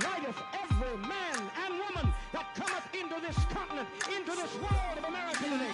righteth every man and woman that cometh into this continent, into this world of America today.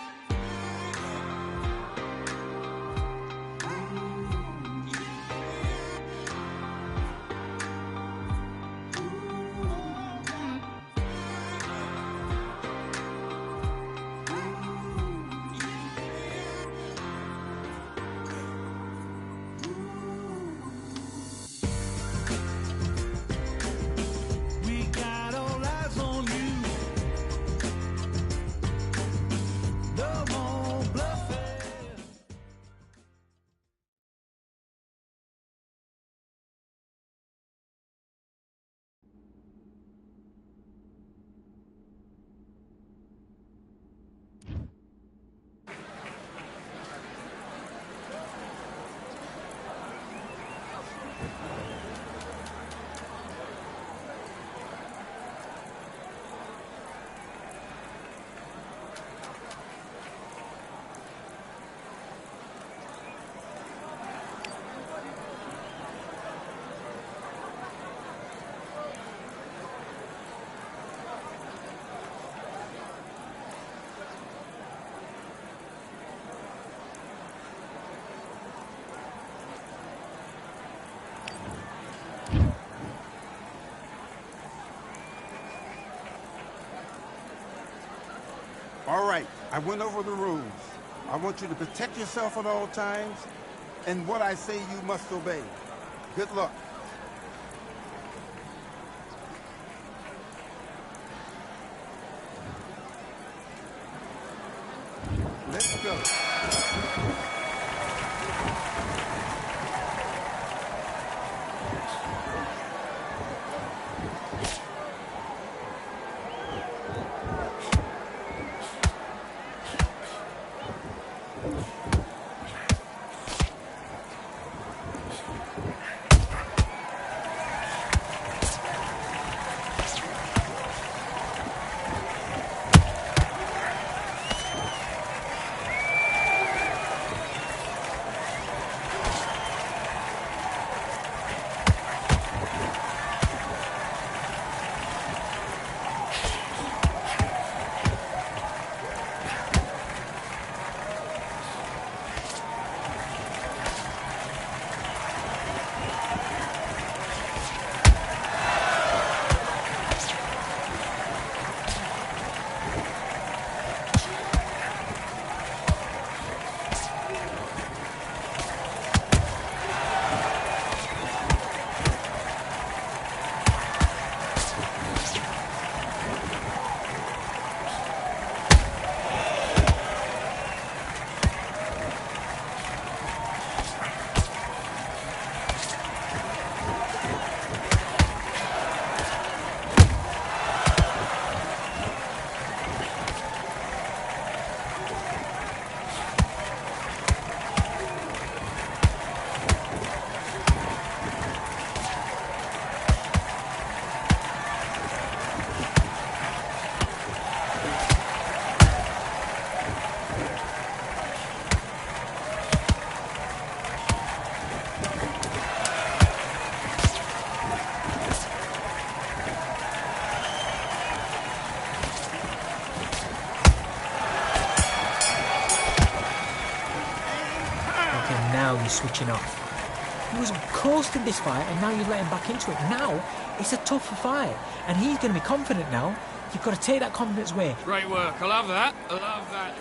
All right, I went over the rules. I want you to protect yourself at all times, and what I say you must obey. Good luck. Let's go. Now you're switching off. He was coasting this fight and now you've let him back into it. Now it's a tougher fight and he's going to be confident now. You've got to take that confidence away. Great work. I love that. I love that.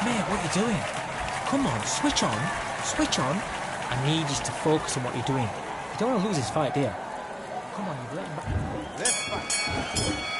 Mate, what are you doing? Come on, switch on. Switch on. I need you to focus on what you're doing. You don't want to lose this fight, do you? Come on, you've let him back. Let's fight.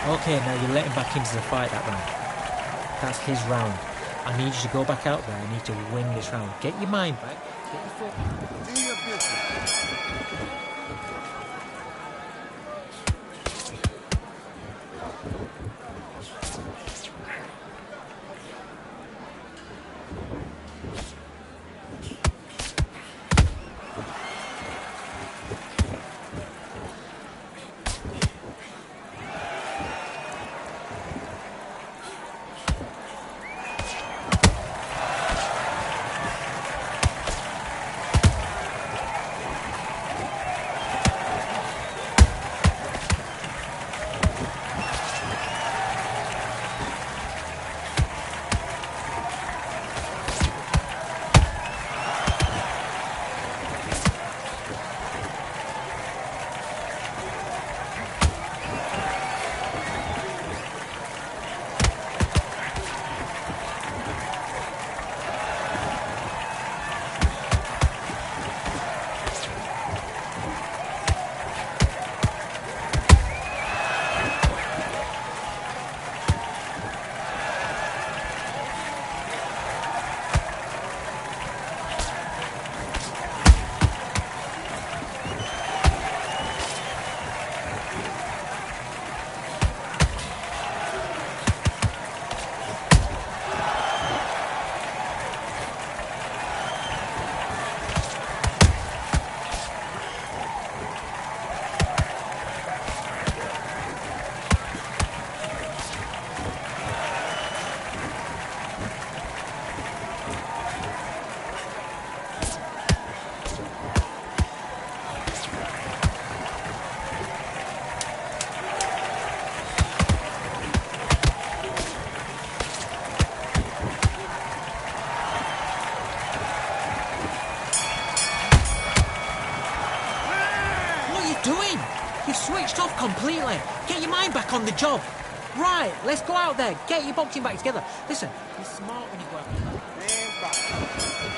Okay, now you're letting back into the fight that round. That's his round. I need you to go back out there. I need to win this round. Get your mind back. Get your foot. Do your business. You've switched off completely. Get your mind back on the job. Right, let's go out there. Get your boxing back together. Listen, you're smart when you go out there. Stand by.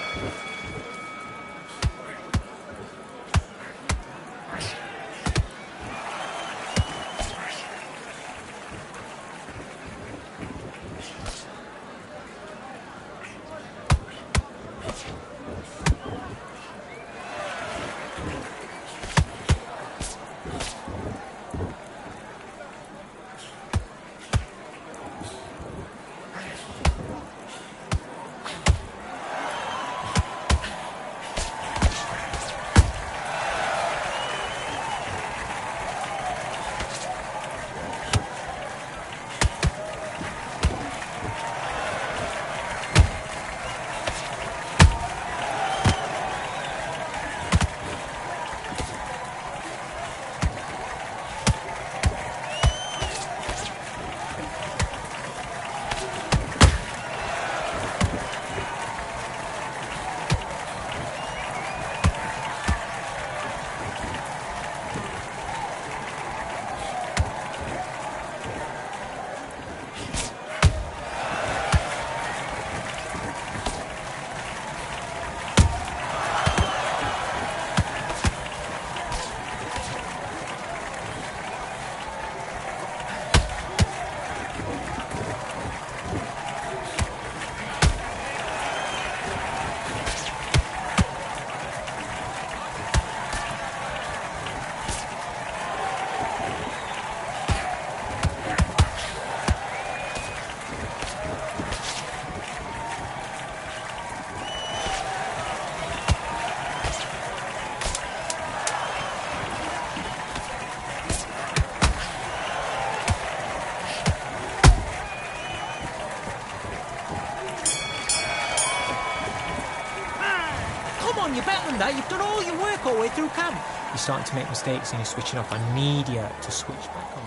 on, you're better than that. You've done all your work all the way through camp. You're starting to make mistakes and you're switching off. I need you to switch back on.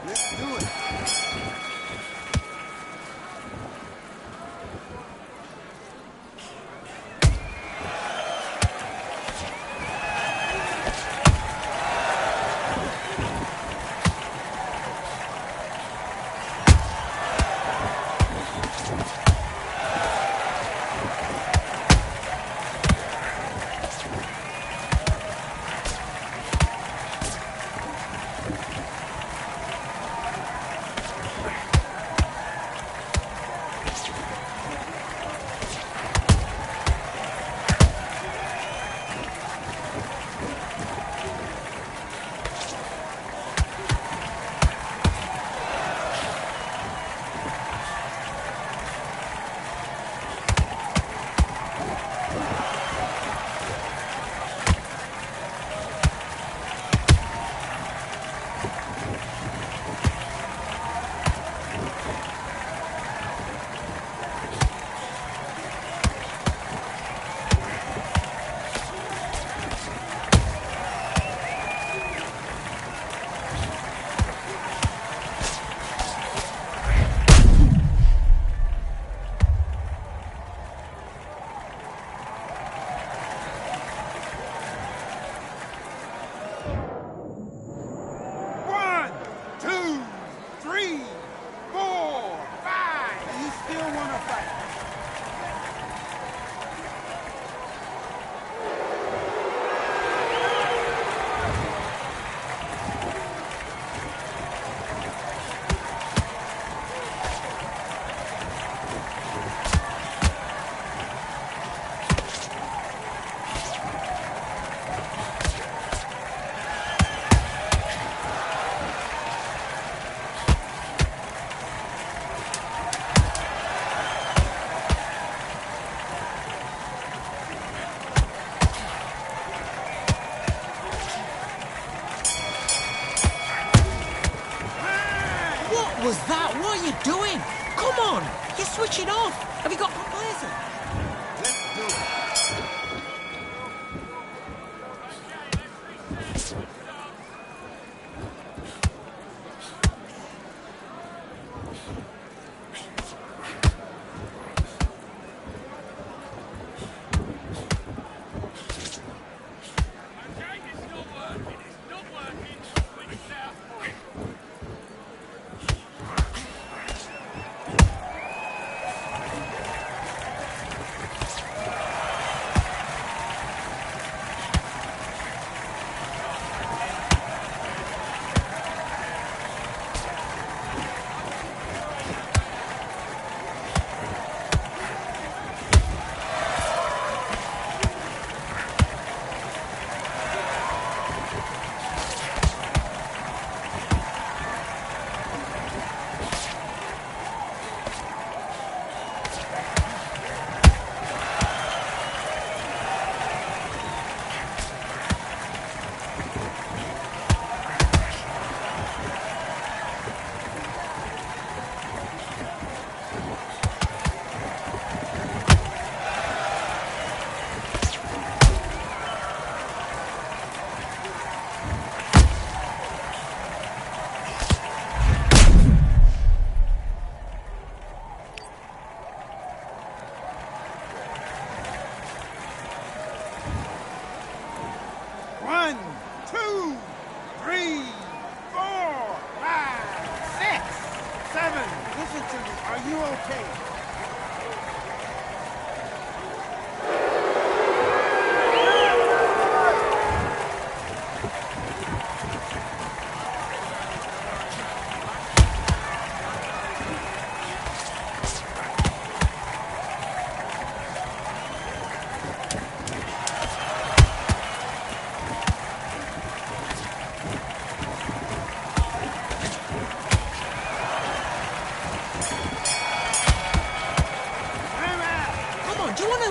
Let's do it. Was that? What are you doing? Come on! You're switching off! Have you got complacent? Let's do it.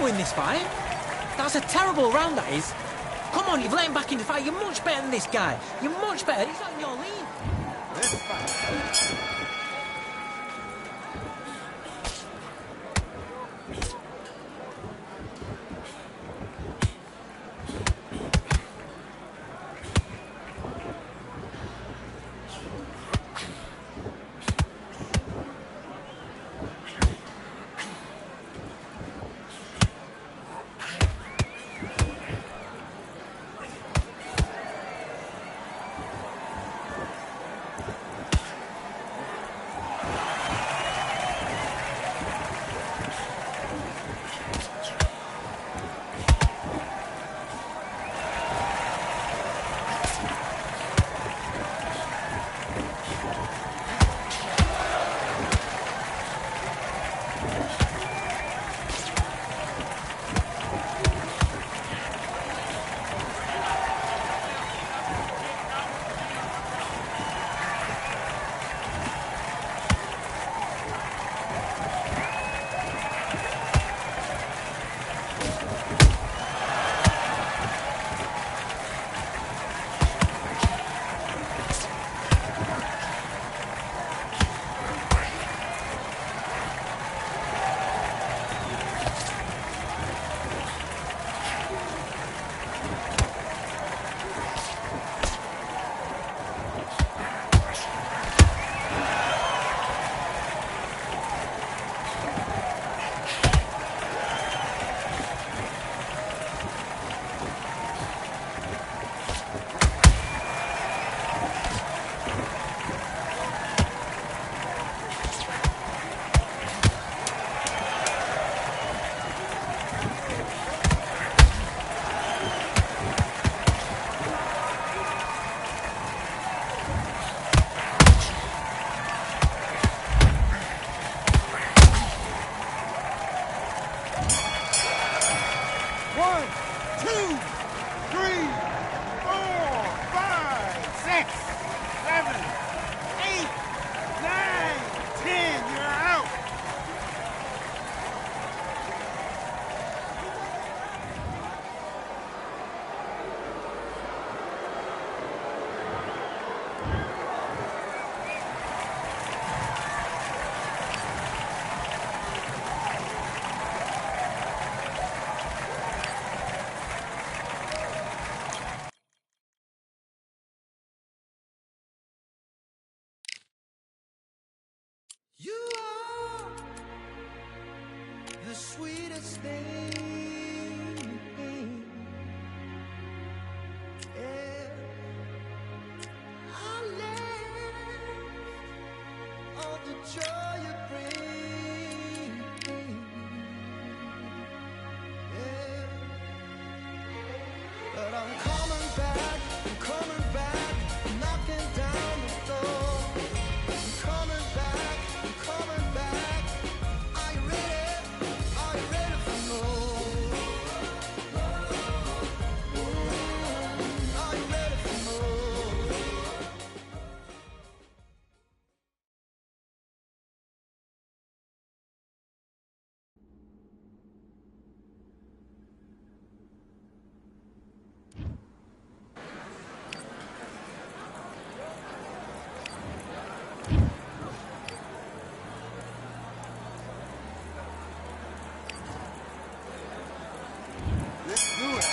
Win this fight? That's a terrible round, that is. Come on, you've let him back in the fight. You're much better than this guy. You're much better. He's not in your league. Let's fight. 1, 2, 3, 4, 5, 6, 7, 8, 9, 10. You're out. You are the sweetest thing, yeah. I live on the joy you bring, yeah. But I'm coming back, knocking down the door. I'm coming back. Are you ready? Are you ready for more? Are you ready for more? Let's do it.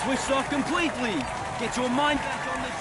Switched off completely. Get your mind back on the job.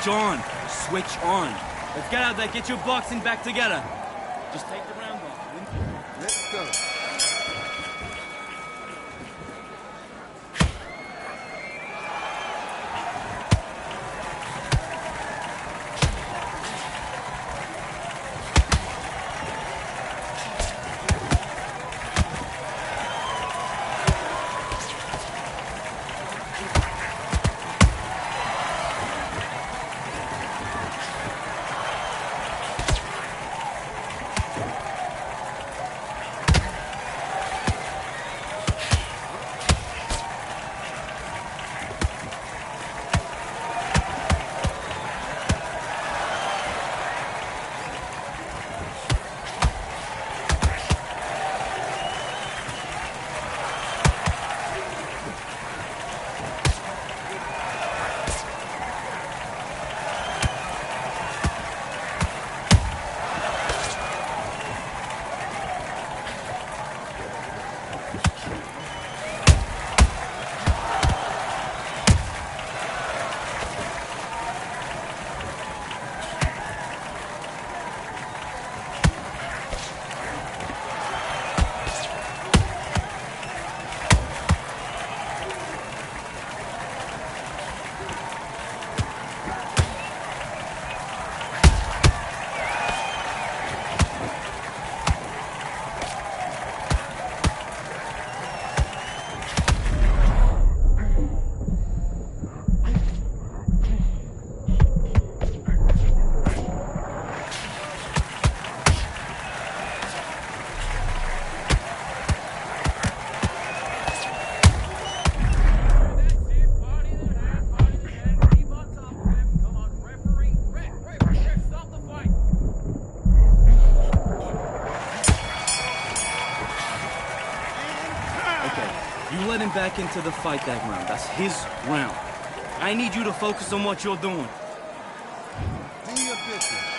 Switch on. Switch on. Let's get out there, get your boxing back together. Just take the round off. Let's go. You let him back into the fight that round. That's his round. I need you to focus on what you're doing. Do your business.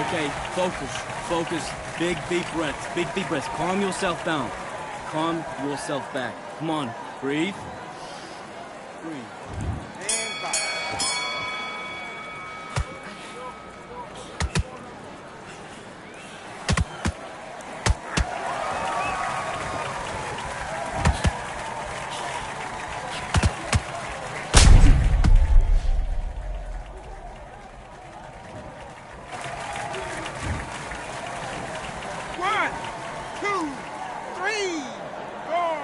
Okay, focus, focus. Big deep breaths, big deep breaths. Calm yourself down. Calm yourself back. Come on, breathe. Breathe. And box. One, two, three, four,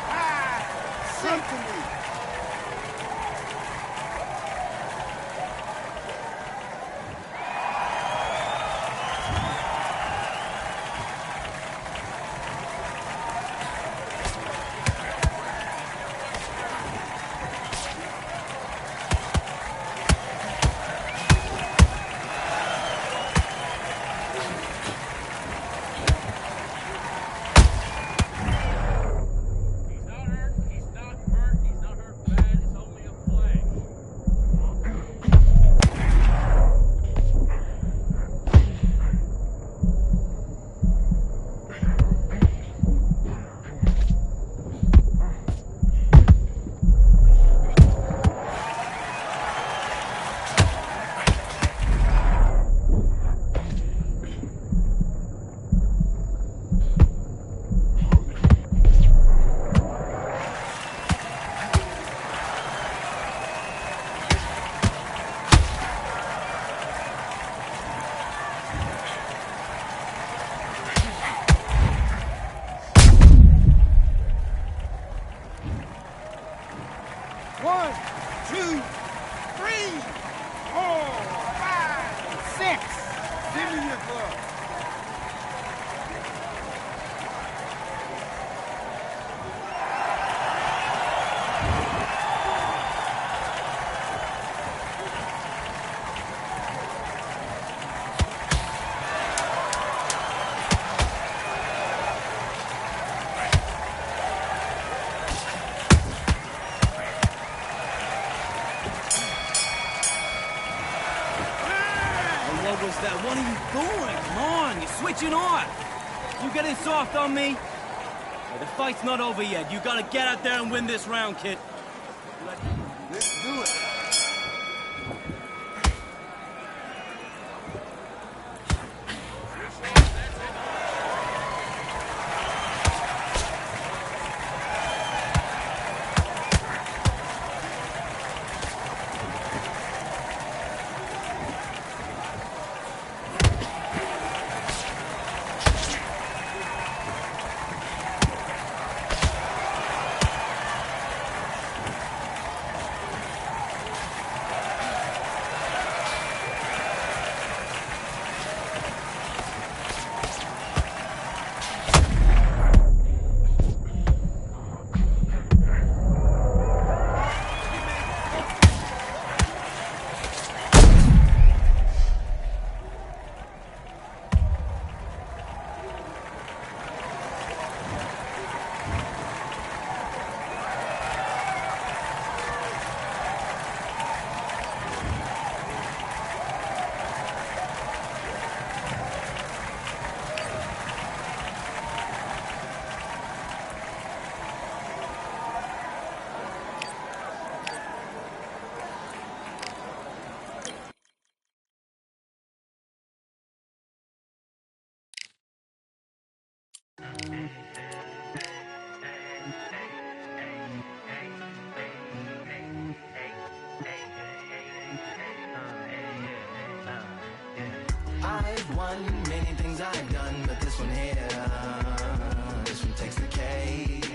five, six, was that? What are you doing? Come on, you're switching off. You getting soft on me? Hey, the fight's not over yet. You gotta get out there and win this round, kid. Let's do it. I've won many things I've done, but this one here, this one takes the cake.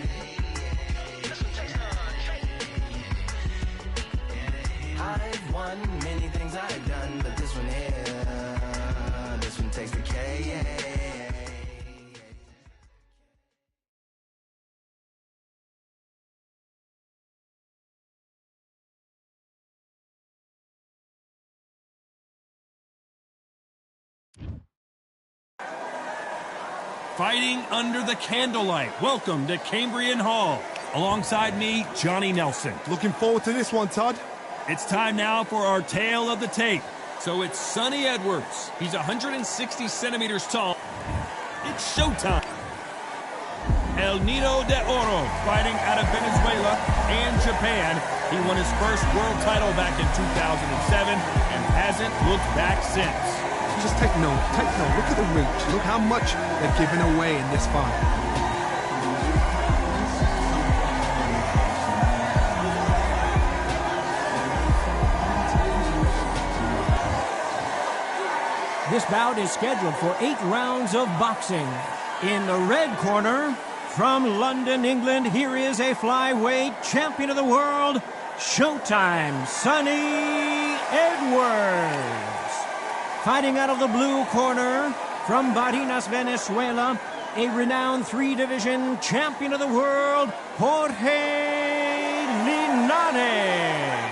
I've won many things I've done, but this one here, this one takes the cake. Fighting under the candlelight. Welcome to Cambrian Hall. Alongside me, Johnny Nelson. Looking forward to this one, Todd. It's time now for our tale of the tape. So it's Sonny Edwards. He's 160 centimeters tall. It's showtime. El Nido de Oro, fighting out of Venezuela and Japan. He won his first world title back in 2007 and hasn't looked back since. Just take note. Look at the reach. Look how much they're giving away in this fight. This bout is scheduled for 8 rounds of boxing. In the red corner, from London, England, here is a flyweight champion of the world, Showtime, Sonny Edwards. Fighting out of the blue corner, from Barinas, Venezuela, a renowned 3-division champion of the world, Jorge Linares.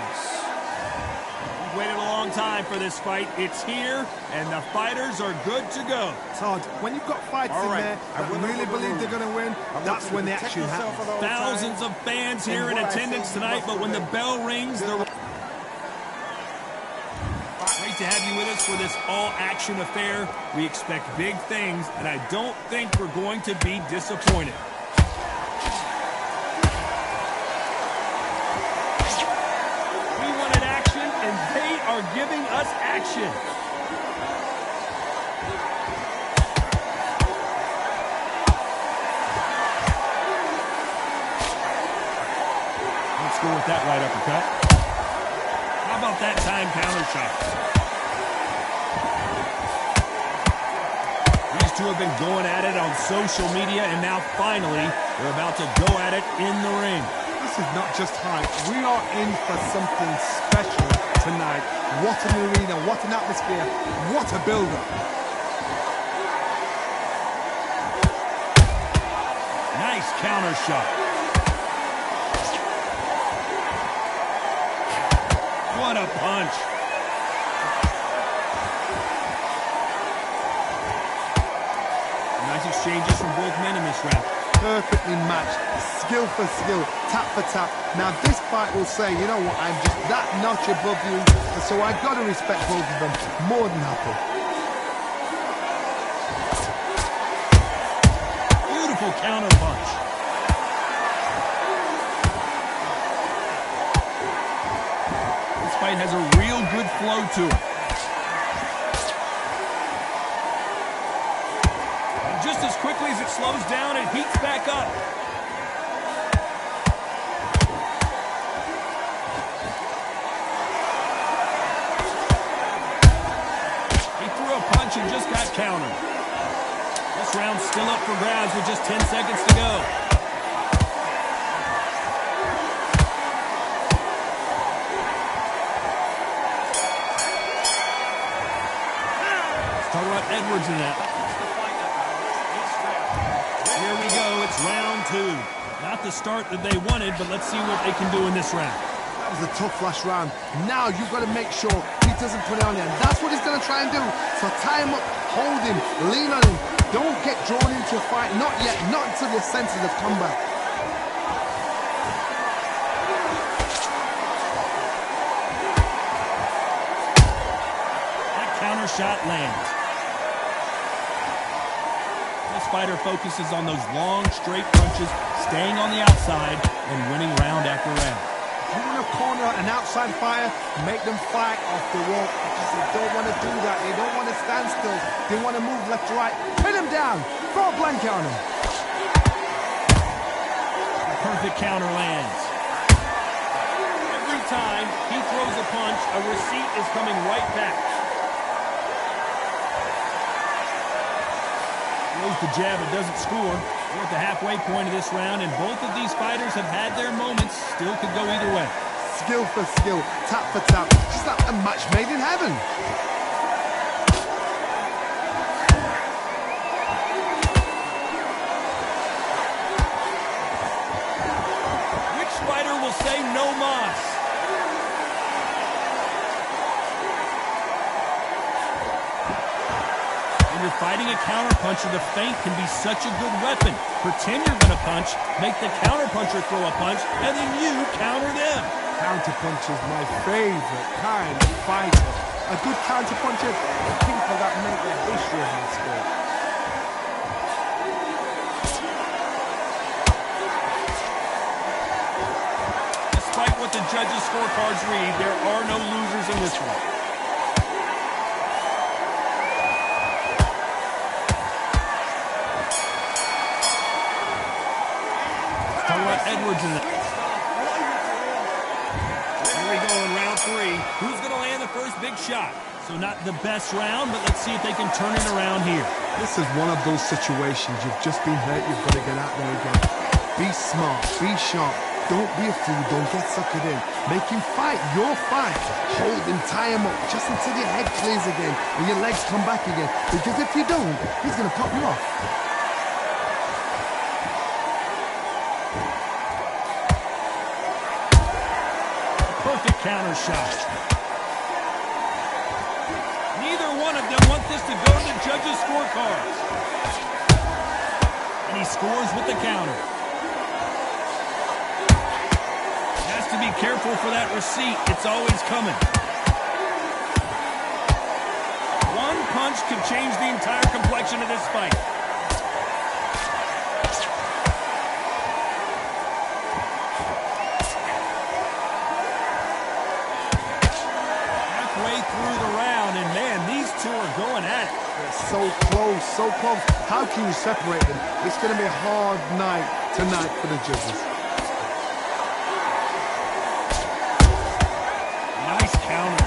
We've waited a long time for this fight. It's here, and the fighters are good to go. Todd, when you've got fights in there that really believe they're going to win, that's when the action happens. Thousands of fans here in attendance tonight, but when the bell rings, they're... Great to have you with us for this all-action affair. We expect big things, and I don't think we're going to be disappointed. We wanted action, and they are giving us action. Let's go with that right uppercut. How about that time counter shot? These two have been going at it on social media, and now finally they're about to go at it in the ring. This is not just hype. We are in for something special tonight. What an arena, what an atmosphere, what a build-up. Nice counter shot. What a punch. Nice exchanges from both men in this round. Perfectly matched, skill for skill, tap for tap. Now this fight will say, you know what, I'm just that notch above you, so I've got to respect both of them. More than happy. powerful counter punch. This fight has a real good flow to it. And just as quickly as it slows down, it heats back up. And just got countered. This round's still up for grabs with just 10 seconds to go. Let's talk about Edwards in that. Here we go. It's round 2. Not the start that they wanted, but let's see what they can do in this round. That was a tough last round. Now you've got to make sure he doesn't put it on there. And that's what he's going to try and do. So tie him up, hold him, lean on him. Don't get drawn into a fight. Not yet. Not until your senses have come back. That counter shot lands. This fighter focuses on those long, straight punches, staying on the outside, and winning round after round. You want to corner an outside fighter, make them fight off the rope, because they don't want to do that. They don't want to stand still. They want to move left to right. Pin him down. Throw a blanket on him. The perfect counter lands. Every time he throws a punch, a receipt is coming right back. Throws the jab, it doesn't score. We're at the halfway point of this round, and both of these fighters have had their moments. Still could go either way. Skill for skill, tap for tap. Just like a match made in heaven. Which fighter will say no mas? When you're fighting a counterpuncher, the feint can be such a good weapon. Pretend you're going to punch, make the counterpuncher throw a punch, and then you counter them. Counterpuncher is my favorite kind of fighter. A good counterpuncher, the people that make the history of my sport. Despite what the judges' scorecards read, there are no losers in this one. Edwards in it. Here we go in round 3. Who's going to land the first big shot? So not the best round, but let's see if they can turn it around here. This is one of those situations. You've just been hurt. You've got to get out there again. Be smart. Be sharp. Don't be a fool. Don't get suckered in. Make him fight your fight. Hold him. Tie him up just until your head clears again and your legs come back again. Because if you don't, he's going to pop you off. Perfect counter shot. Neither one of them want this to go to the judges' scorecards. And he scores with the counter. Has to be careful for that receipt. It's always coming. One punch could change the entire complexion of this fight. Going at it. They're so close, so close. How can you separate them? It's going to be a hard night tonight for the judges. Nice counter.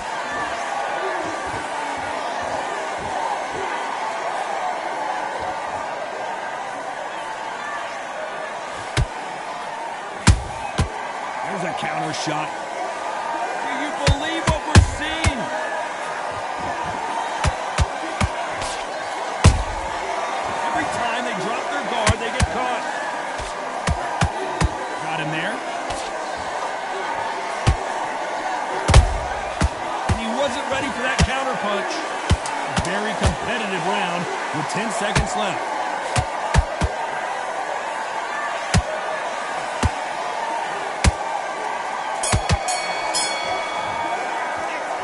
There's a counter shot. Do you believe what we're seeing? They get caught. Got him there. And he wasn't ready for that counter punch. A very competitive round with 10 seconds left.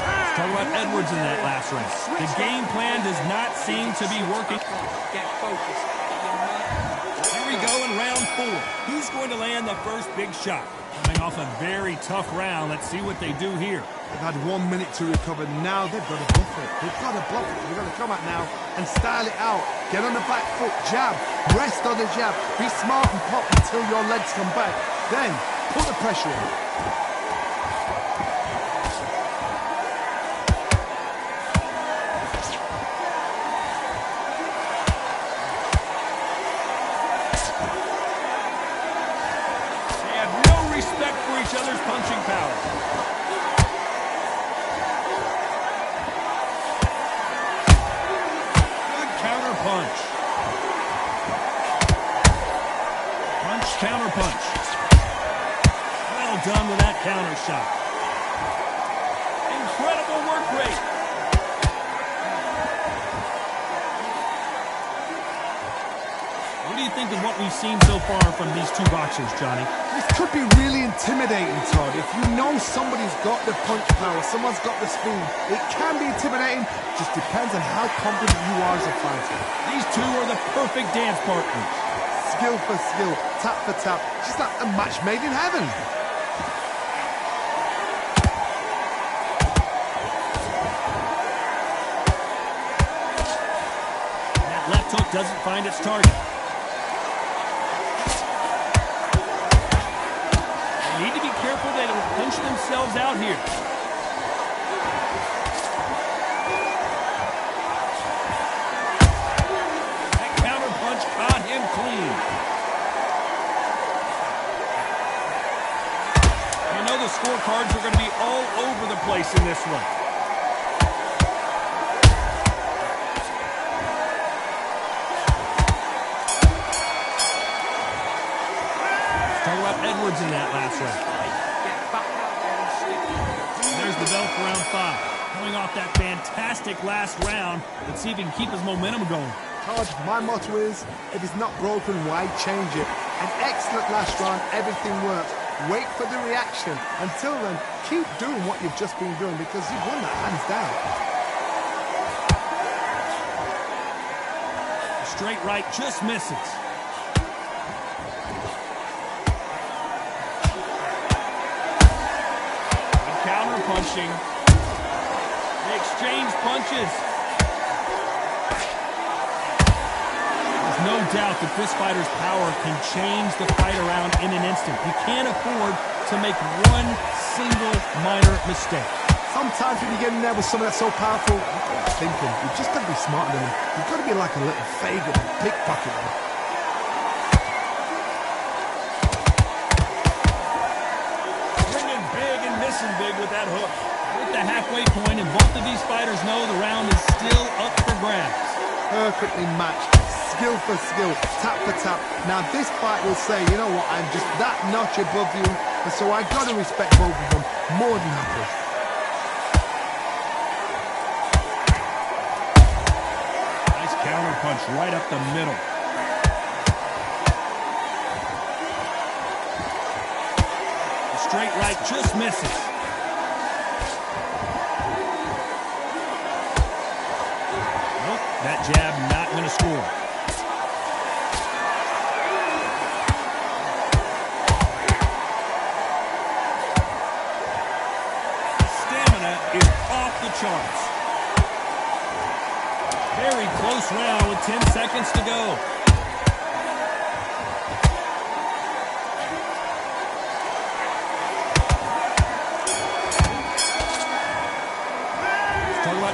Let's talk about Edwards in that last round. The game plan does not seem to be working. Get focused. Here we go in round 4. Who's going to land the first big shot? Coming off a very tough round. Let's see what they do here. They've had 1 minute to recover. Now they've got to bluff it. They've got to bluff it. They've got to come out now and style it out. Get on the back foot, jab, rest on the jab. Be smart and pop until your legs come back. Then put the pressure on. Other's punching power. Good counter punch. Punch, counter punch. Well done with that counter shot. Incredible work rate. What do you think of what we've seen so far from these two boxers, Johnny? This could be really intimidating, Todd. If you know somebody's got the punch power, someone's got the speed, it can be intimidating. Just depends on how confident you are as a fighter. These two are the perfect dance partners. Skill for skill, tap for tap, just like a match made in heaven. That left hook doesn't find its target. Need to be careful they don't punch themselves out here. That counter punch caught him clean. You know the scorecards are going to be all over the place in this one. Talk about Edwards in that last round. There's the bell for round 5. Coming off that fantastic last round, let's see if he can keep his momentum going. Todd, my motto is, if it's not broken, why change it? An excellent last round, everything works. Wait for the reaction. Until then, keep doing what you've just been doing because you've won that hands down. Straight right just misses. Counter punching. They exchange punches. There's no doubt that this fighter's power can change the fight around in an instant. You can't afford to make one single minor mistake. Sometimes when you get in there with someone that's so powerful, you're thinking, you've just got to be smarter than them. You've got to be like a little faggot and pickpocket them. Big with that hook. At the halfway point, and both of these fighters know the round is still up for grabs. Perfectly matched, skill for skill, tap for tap. Now this fight will say, you know what, I'm just that notch above you, and so I got to respect both of them more than happy. Nice counter punch right up the middle. Straight right just misses. Nope, that jab not going to score. Stamina is off the charts. Very close round with 10 seconds to go.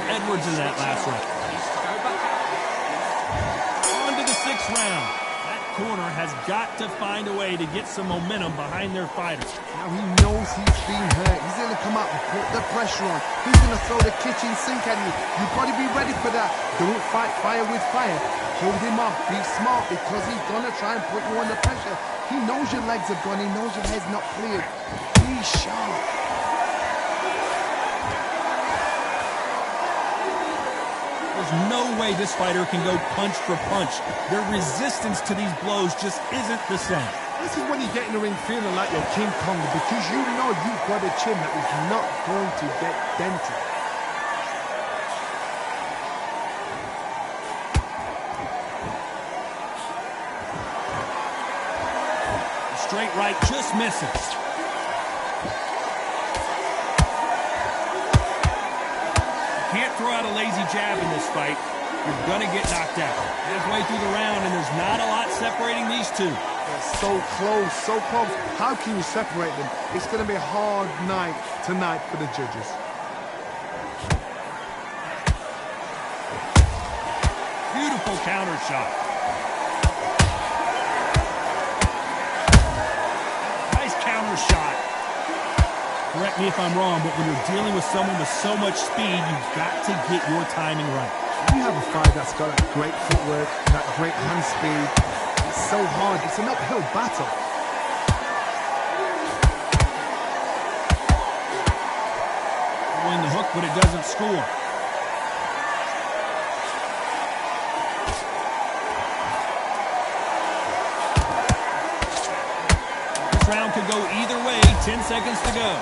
Edwards in that last round. On to the 6th round. That corner has got to find a way to get some momentum behind their fighters. Now he knows he's been hurt. He's going to come out and put the pressure on. He's going to throw the kitchen sink at you. You've got to be ready for that. Don't fight fire with fire. Hold him off. Be smart because he's going to try and put you under pressure. He knows your legs are gone. He knows your head's not cleared. Be sharp. There's no way this fighter can go punch for punch. Their resistance to these blows just isn't the same. This is when you get in the ring feeling like you're King Kong because you know you've got a chin that is not going to get dented. right, just misses. Can't throw out a lazy jab in this fight. You're gonna get knocked out. Halfway through the round, and there's not a lot separating these two. They're so close, so close. How can you separate them? It's going to be a hard night tonight for the judges. Beautiful counter shot. Nice counter shot. Correct me if I'm wrong, but when you're dealing with someone with so much speed, you've got to get your timing right. When you have a fight that's got that great footwork, that great hand speed, it's so hard. It's an uphill battle. Throwing the hook, but it doesn't score. This round could go either way. 10 seconds to go.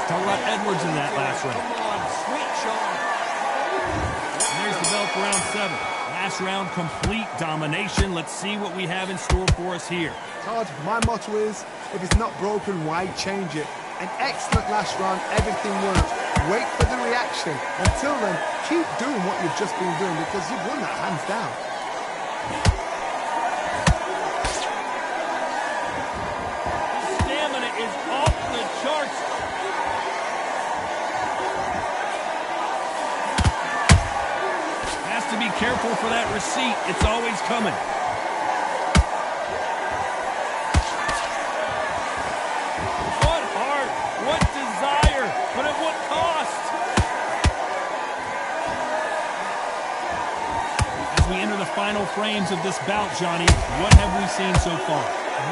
Talk about Edwards in that last round. Come on, switch on. And there's the bell for round 7. Last round, complete domination. Let's see what we have in store for us here. Todd, my motto is, if it's not broken, why change it? An excellent last round, everything worked. Wait for the reaction. Until then, keep doing what you've just been doing because you've won that hands down. Stamina is off the charts. Has to be careful for that receipt. It's always coming. What heart, what desire, but at what cost? As we enter the final frames of this bout, Johnny, what have we seen so far?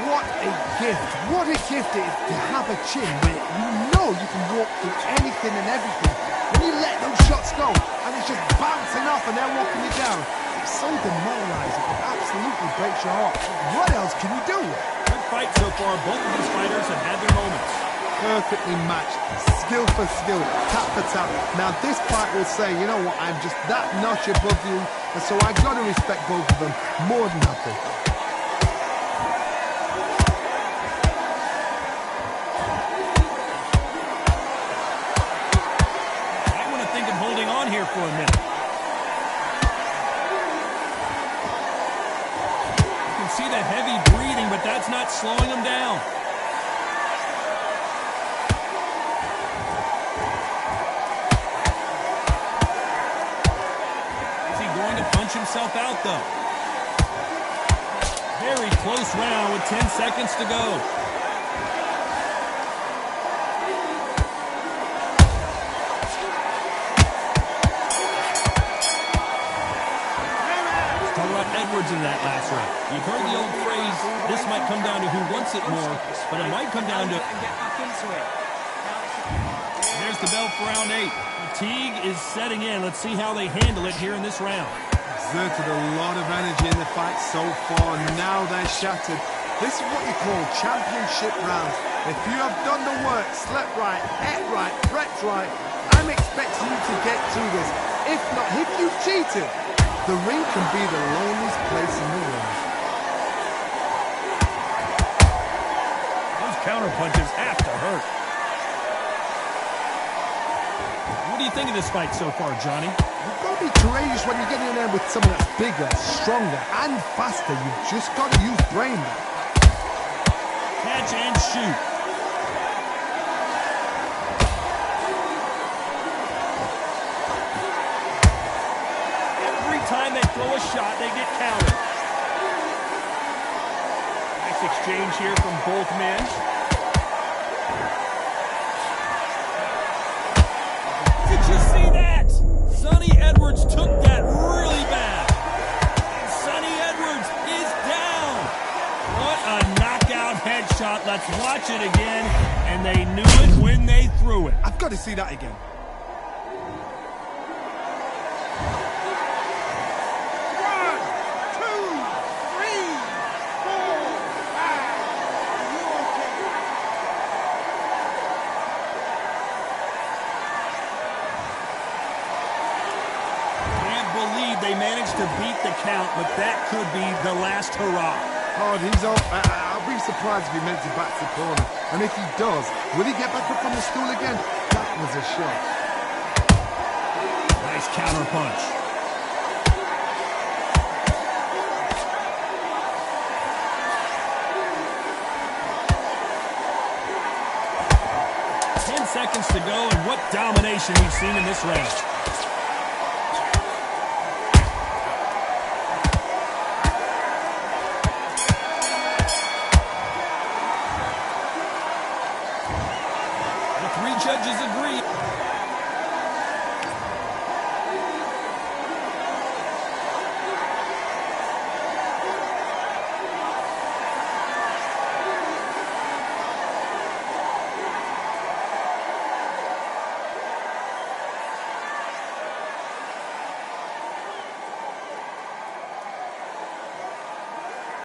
What a gift. What a gift it is to have a chin where you know you can walk through anything and everything. When you let those shots go and it's just bouncing off and they're walking you down, it's so demoralizing. It absolutely breaks your heart. What else can you do? Good fight so far. Both of these fighters have had their moments. Perfectly matched, skill for skill, tap for tap. Now this fight will say, you know what, I'm just that notch above you, and so I got to respect both of them more than nothing. I want to think of holding on here for a minute. You can see the heavy breathing, but that's not slowing him down. Himself out though. Very close round with 10 seconds to go. Talk about Edwards in that last round. You've heard the old phrase, this might come down to who wants it more, but it might come down to... And get back into it. There's the bell for round 8. Fatigue is setting in. Let's see how they handle it here in this round. Exerted a lot of energy in the fight so far. Now they're shattered. This is what you call championship rounds. If you have done the work, slept right, ate right, prepped right, I'm expecting you to get through this. If not, if you've cheated, the ring can be the loneliest place in the world. Those counter punches have to hurt. What do you think of this fight so far, Johnny? You've got to be courageous when you're getting in there with someone that's bigger, stronger, and faster. You've just got to use brain there. Catch and shoot. Every time they throw a shot, they get countered. Nice exchange here from both men. Did you see that? Sonny Edwards took that really bad. And Sonny Edwards is down. What a knockout headshot. Let's watch it again. And they knew it when they threw it. I've got to see that again. to beat the count, but that could be the last hurrah. Hard, I'll be surprised if he makes it back to the corner. And if he does, will he get back up on the stool again? That was a shot. Nice counter punch. Seconds to go, and what domination we've seen in this round. The three judges agree.